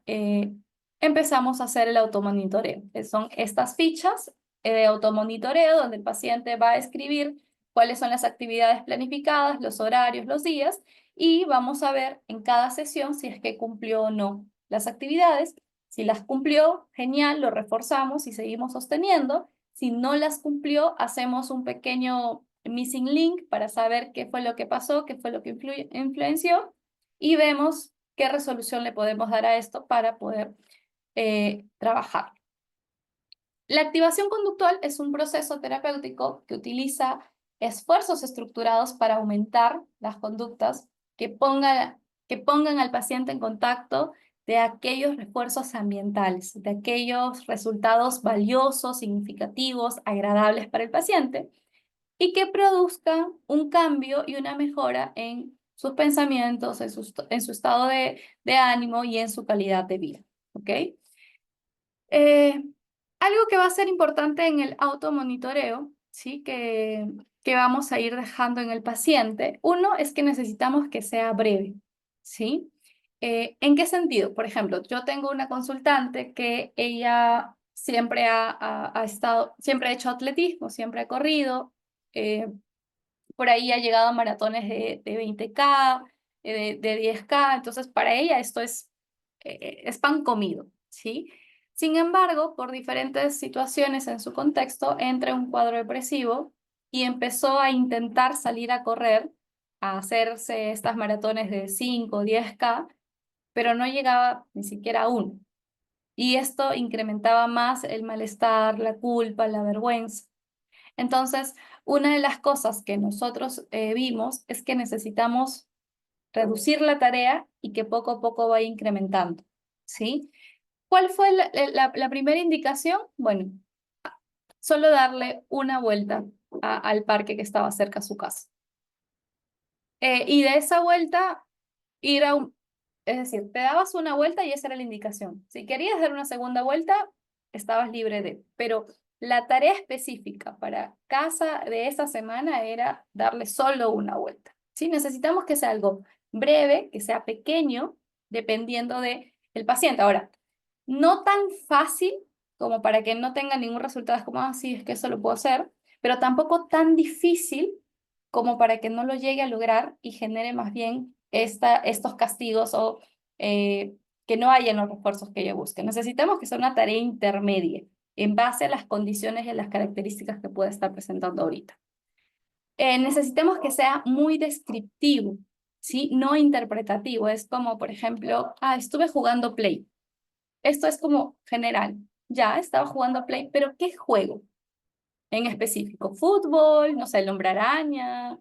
empezamos a hacer el automonitoreo. Son estas fichas de automonitoreo donde el paciente va a escribir cuáles son las actividades planificadas, los horarios, los días y vamos a ver en cada sesión si es que cumplió o no las actividades. Si las cumplió, genial, lo reforzamos y seguimos sosteniendo. Si no las cumplió, hacemos un pequeño missing link para saber qué fue lo que pasó, qué fue lo que influenció y vemos qué resolución le podemos dar a esto para poder trabajar. La activación conductual es un proceso terapéutico que utiliza esfuerzos estructurados para aumentar las conductas que pongan al paciente en contacto de aquellos refuerzos ambientales, de aquellos resultados valiosos, significativos, agradables para el paciente y que produzcan un cambio y una mejora en sus pensamientos, en su estado de ánimo y en su calidad de vida. ¿Ok? Eh, Algo que va a ser importante en el automonitoreo, ¿sí? Que vamos a ir dejando en el paciente. Uno es que necesitamos que sea breve, ¿sí? ¿En qué sentido? Por ejemplo, yo tengo una consultante que ella siempre siempre ha hecho atletismo, siempre ha corrido, eh, por ahí ha llegado a maratones de 20K, de 10K, entonces para ella esto es pan comido, ¿sí? Sin embargo, por diferentes situaciones en su contexto, entra en un cuadro depresivo y empezó a intentar salir a correr, a hacerse estas maratones de 5 o 10K, pero no llegaba ni siquiera a uno. Y esto incrementaba más el malestar, la culpa, la vergüenza. Entonces, una de las cosas que nosotros vimos es que necesitamos reducir la tarea y que poco a poco vaya incrementando, ¿sí? ¿Cuál fue la primera indicación? Bueno, solo darle una vuelta al parque que estaba cerca a su casa. Y de esa vuelta, ir a un... Es decir, te dabas una vuelta y esa era la indicación. Si querías dar una segunda vuelta, estabas libre de... Pero la tarea específica para casa de esa semana era darle solo una vuelta. ¿Sí? Necesitamos que sea algo breve, que sea pequeño, dependiendo de el paciente. Ahora, no tan fácil como para que no tenga ningún resultado, es como, ah, sí, es que eso lo puedo hacer, pero tampoco tan difícil como para que no lo llegue a lograr y genere más bien estos castigos o eh, que no hayan los refuerzos que ella busque. Necesitamos que sea una tarea intermedia en base a las condiciones y a las características que puede estar presentando ahorita. Necesitamos que sea muy descriptivo, ¿sí? No interpretativo. Es como, por ejemplo, ah, estuve jugando Play. Esto es como general. Ya, estaba jugando Play, pero ¿qué juego en específico? Fútbol, no sé, el Hombre Araña,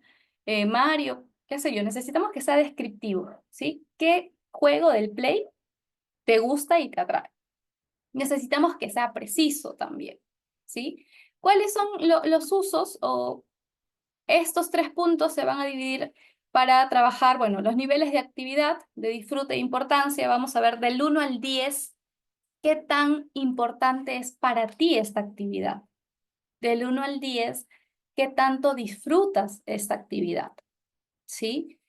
Mario, qué sé yo. Necesitamos que sea descriptivo, ¿sí? ¿Qué juego del Play te gusta y te atrae? Necesitamos que sea preciso también, ¿sí? ¿Cuáles son los usos o estos tres puntos se van a dividir para trabajar, bueno, los niveles de actividad, de disfrute e importancia? Vamos a ver del 1 al 10. ¿Qué tan importante es para ti esta actividad? Del 1 al 10, ¿qué tanto disfrutas esta actividad? ¿Sí?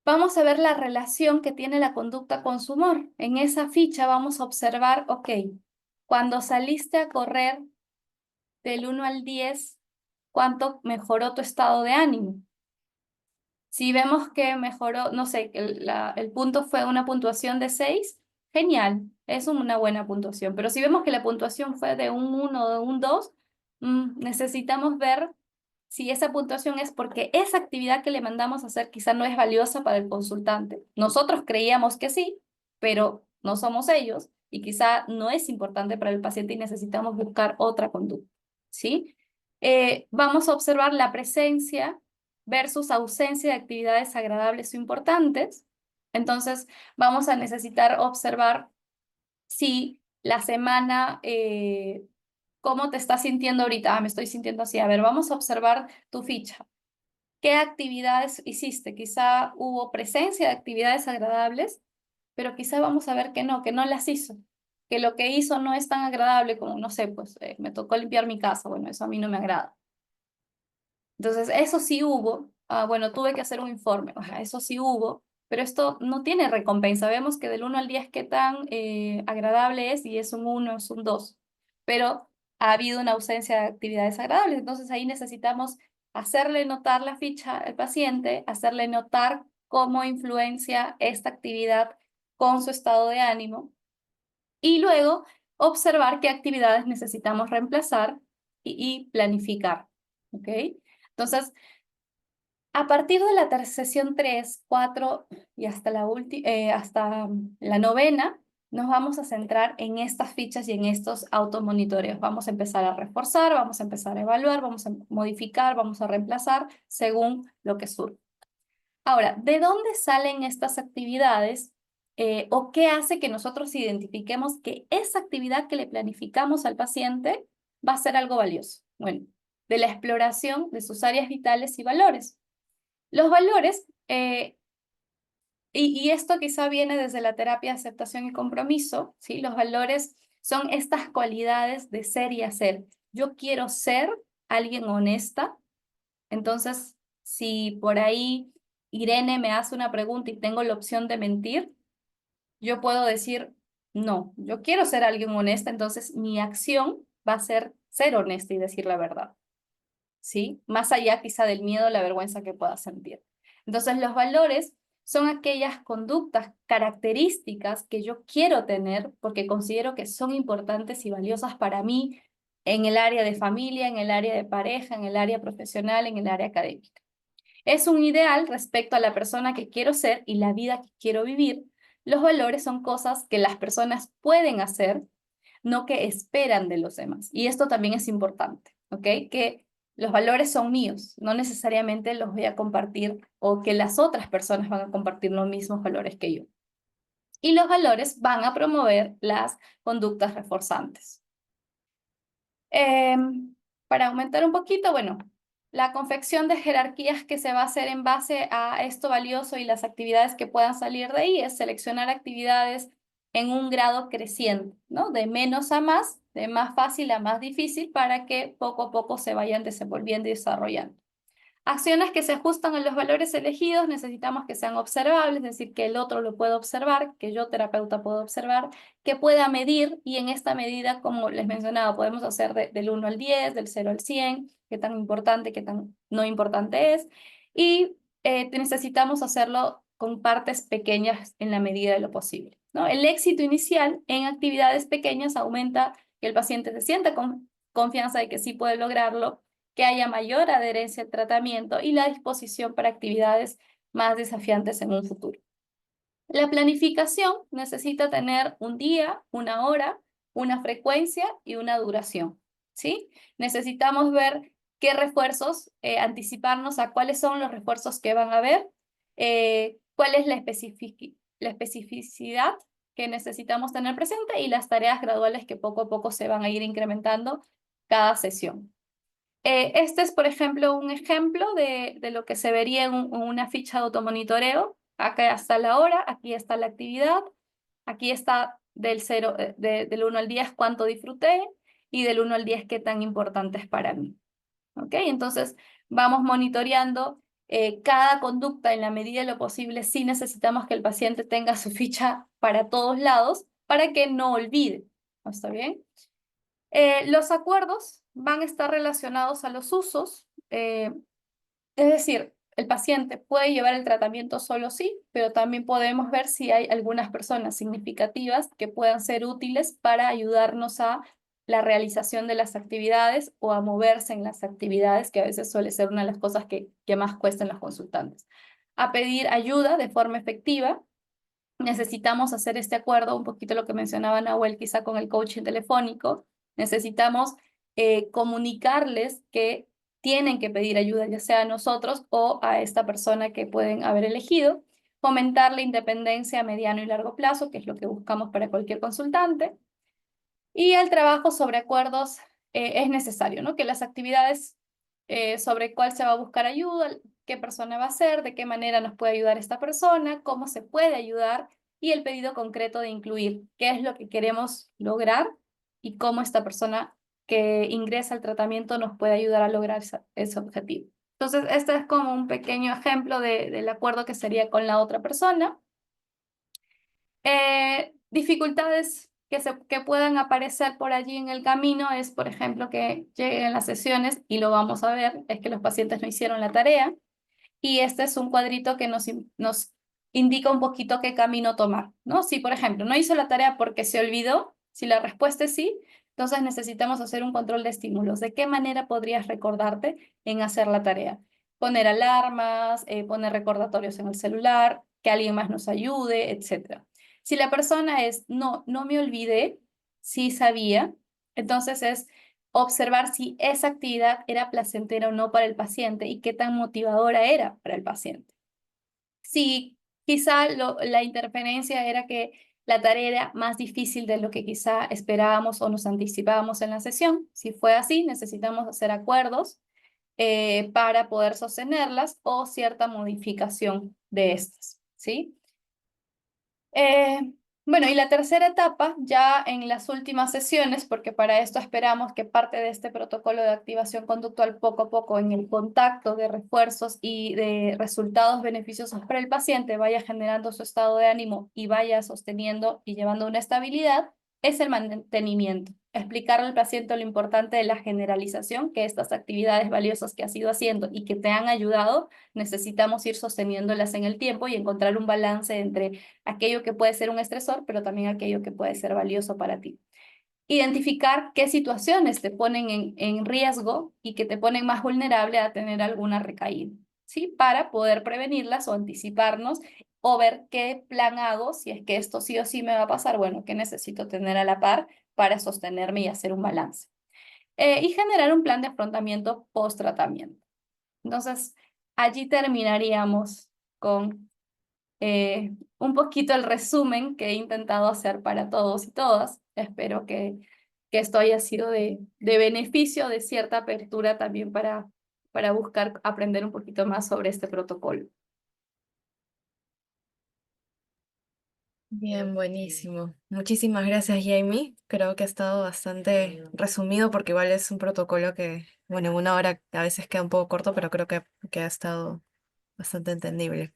Vamos a ver la relación que tiene la conducta con su humor. En esa ficha vamos a observar, ok, cuando saliste a correr del 1 al 10, ¿cuánto mejoró tu estado de ánimo? Si vemos que mejoró, no sé, que el punto fue una puntuación de 6, genial, es una buena puntuación. Pero si vemos que la puntuación fue de un 1 o de un 2, necesitamos ver si esa puntuación es porque esa actividad que le mandamos a hacer quizá no es valiosa para el consultante. Nosotros creíamos que sí, pero no somos ellos y quizá no es importante para el paciente y necesitamos buscar otra conducta, ¿sí? Vamos a observar la presencia versus ausencia de actividades agradables o importantes. Entonces, vamos a necesitar observar si la semana, cómo te estás sintiendo ahorita. Ah, me estoy sintiendo así. A ver, vamos a observar tu ficha. ¿Qué actividades hiciste? Quizá hubo presencia de actividades agradables, pero quizá vamos a ver que no las hizo. Que lo que hizo no es tan agradable como, no sé, pues me tocó limpiar mi casa. Bueno, eso a mí no me agrada. Entonces, eso sí hubo. Ah, bueno, tuve que hacer un informe. Ajá, eso sí hubo, pero esto no tiene recompensa. Vemos que del 1 al 10 qué tan agradable es y es un 1, es un 2. Pero ha habido una ausencia de actividades agradables. Entonces, ahí necesitamos hacerle notar la ficha al paciente, hacerle notar cómo influencia esta actividad con su estado de ánimo y luego observar qué actividades necesitamos reemplazar y planificar. ¿Ok? Entonces, a partir de la sesión 3, 4 y hasta la novena, nos vamos a centrar en estas fichas y en estos automonitoreos. Vamos a empezar a reforzar, vamos a empezar a evaluar, vamos a modificar, vamos a reemplazar según lo que surja. Ahora, ¿de dónde salen estas actividades o qué hace que nosotros identifiquemos que esa actividad que le planificamos al paciente va a ser algo valioso? Bueno, de la exploración de sus áreas vitales y valores. Los valores, y esto quizá viene desde la terapia de aceptación y compromiso, ¿sí? Los valores son estas cualidades de ser y hacer. Yo quiero ser alguien honesta, entonces si por ahí Irene me hace una pregunta y tengo la opción de mentir, yo puedo decir, no, yo quiero ser alguien honesta, entonces mi acción va a ser honesta y decir la verdad. ¿Sí? Más allá quizá del miedo o la vergüenza que pueda sentir. Entonces, los valores son aquellas conductas, características que yo quiero tener porque considero que son importantes y valiosas para mí en el área de familia, en el área de pareja, en el área profesional, en el área académica. Es un ideal respecto a la persona que quiero ser y la vida que quiero vivir. Los valores son cosas que las personas pueden hacer, no que esperan de los demás. Y esto también es importante, ¿ok? Que los valores son míos, no necesariamente los voy a compartir o que las otras personas van a compartir los mismos valores que yo. Y los valores van a promover las conductas reforzantes. Para aumentar un poquito, bueno, la confección de jerarquías que se va a hacer en base a esto valioso y las actividades que puedan salir de ahí es seleccionar actividades en un grado creciente, ¿no? De menos a más, de más fácil a más difícil, para que poco a poco se vayan desenvolviendo y desarrollando. Acciones que se ajustan a los valores elegidos necesitamos que sean observables, es decir, que el otro lo pueda observar, que yo, terapeuta, pueda observar, que pueda medir y en esta medida, como les mencionaba, podemos hacer del 1 al 10, del 0 al 100, qué tan importante, qué tan no importante es, y necesitamos hacerlo con partes pequeñas en la medida de lo posible, ¿no? El éxito inicial en actividades pequeñas aumenta que el paciente se sienta con confianza de que sí puede lograrlo, que haya mayor adherencia al tratamiento y la disposición para actividades más desafiantes en un futuro. La planificación necesita tener un día, una hora, una frecuencia y una duración, ¿sí? Necesitamos ver qué refuerzos, anticiparnos a cuáles son los refuerzos que van a haber, cuál es la especificidad que necesitamos tener presente y las tareas graduales que poco a poco se van a ir incrementando cada sesión. Este es, por ejemplo, un ejemplo de lo que se vería en una ficha de automonitoreo. Acá está la hora, aquí está la actividad, aquí está del 1 al 10 cuánto disfruté y del 1 al 10 qué tan importante es para mí. ¿Ok? Entonces, vamos monitoreando cada conducta en la medida de lo posible. Sí necesitamos que el paciente tenga su ficha para todos lados para que no olvide. ¿Está bien? Los acuerdos van a estar relacionados a los usos, es decir, el paciente puede llevar el tratamiento solo sí, pero también podemos ver si hay algunas personas significativas que puedan ser útiles para ayudarnos a la realización de las actividades o a moverse en las actividades, que a veces suele ser una de las cosas que más cuestan los consultantes. A pedir ayuda de forma efectiva. Necesitamos hacer este acuerdo, un poquito lo que mencionaba Nahuel, quizá con el coaching telefónico. Necesitamos comunicarles que tienen que pedir ayuda, ya sea a nosotros o a esta persona que pueden haber elegido. Fomentar la independencia a mediano y largo plazo, que es lo que buscamos para cualquier consultante. Y el trabajo sobre acuerdos es necesario, ¿no? Que las actividades sobre cuál se va a buscar ayuda, qué persona va a ser, de qué manera nos puede ayudar esta persona, cómo se puede ayudar y el pedido concreto de incluir qué es lo que queremos lograr y cómo esta persona que ingresa al tratamiento nos puede ayudar a lograr ese objetivo. Entonces, este es como un pequeño ejemplo del acuerdo que sería con la otra persona. Dificultades que puedan aparecer por allí en el camino es, por ejemplo, que lleguen las sesiones y lo vamos a ver, es que los pacientes no hicieron la tarea y este es un cuadrito que nos indica un poquito qué camino tomar, ¿no? Si, por ejemplo, no hizo la tarea porque se olvidó, si la respuesta es sí, entonces necesitamos hacer un control de estímulos. ¿De qué manera podrías recordarte en hacer la tarea? Poner alarmas, poner recordatorios en el celular, que alguien más nos ayude, etcétera. Si la persona es, no, no me olvidé, sí sabía, entonces es observar si esa actividad era placentera o no para el paciente y qué tan motivadora era para el paciente. Si quizá la interferencia era que la tarea era más difícil de lo que quizá esperábamos o nos anticipábamos en la sesión, si fue así, necesitamos hacer acuerdos para poder sostenerlas o cierta modificación de estas, ¿sí? Eh, bueno, y la tercera etapa, ya en las últimas sesiones, porque para esto esperamos que parte de este protocolo de activación conductual poco a poco en el contacto de refuerzos y de resultados beneficiosos para el paciente vaya generando su estado de ánimo y vaya sosteniendo y llevando una estabilidad, es el mantenimiento. Explicarle al paciente lo importante de la generalización, que estas actividades valiosas que has ido haciendo y que te han ayudado, necesitamos ir sosteniéndolas en el tiempo y encontrar un balance entre aquello que puede ser un estresor, pero también aquello que puede ser valioso para ti. Identificar qué situaciones te ponen en riesgo y que te ponen más vulnerable a tener alguna recaída, ¿sí? Para poder prevenirlas o anticiparnos o ver qué plan hago, si es que esto sí o sí me va a pasar, bueno, qué necesito tener a la par para sostenerme y hacer un balance. Y generar un plan de afrontamiento post-tratamiento. Entonces, allí terminaríamos con un poquito el resumen que he intentado hacer para todos y todas. Espero que esto haya sido de beneficio, de cierta apertura también para buscar aprender un poquito más sobre este protocolo. Bien, buenísimo. Muchísimas gracias, Jamie. Creo que ha estado bastante resumido porque igual es un protocolo que, bueno, en una hora a veces queda un poco corto, pero creo que ha estado bastante entendible.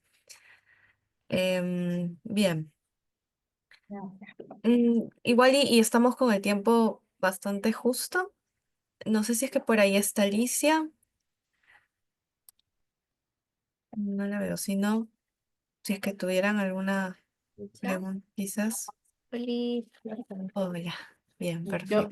Bien. Igual y estamos con el tiempo bastante justo. No sé si es que por ahí está Alicia. No la veo. Si no, si es que tuvieran alguna pregunta, quizás. Feliz. Oh, ya. Bien, Yo, perfecto.